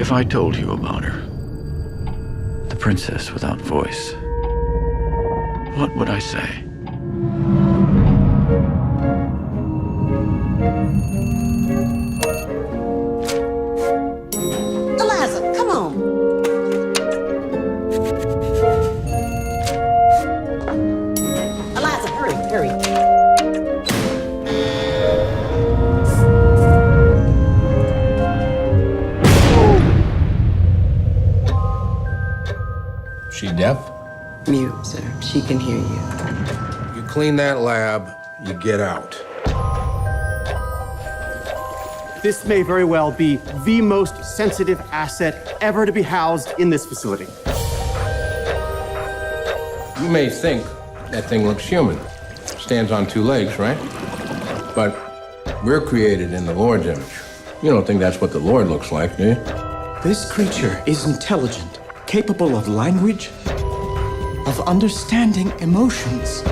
If I told you about her, the princess without voice, what would I say? Eliza, come on. Eliza, hurry, hurry. She deaf? Mute, sir. She can hear you. You clean that lab, you get out. This may very well be the most sensitive asset ever to be housed in this facility. You may think that thing looks human. Stands on two legs, right? But we're created in the Lord's image. You don't think that's what the Lord looks like, do you? This creature is intelligent, capable of language, of understanding emotions.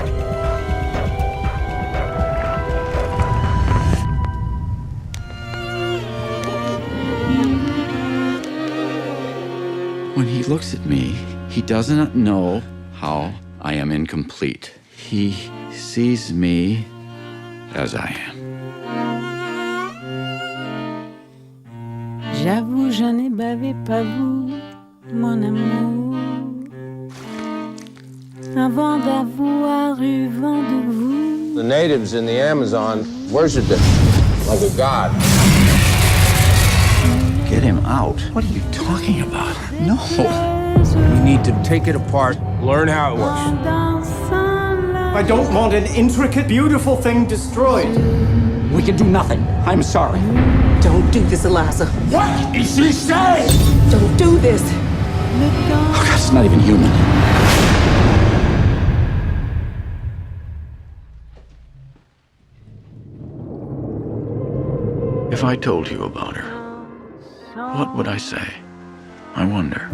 When he looks at me, he does not know how I am incomplete. He sees me as I am. J'avoue, je n'ai bavé pas vous, mon amour. Avant d'avoir eu vent de vous. The natives in the Amazon worshiped it like a god. Get him out. What are you talking about? No. We need to take it apart, learn how it works. I don't want an intricate, beautiful thing destroyed. We can do nothing. I'm sorry. Don't do this, Eliza. What is she saying? Don't do this. Oh, God, it's not even human. If I told you about her, what would I say? I wonder.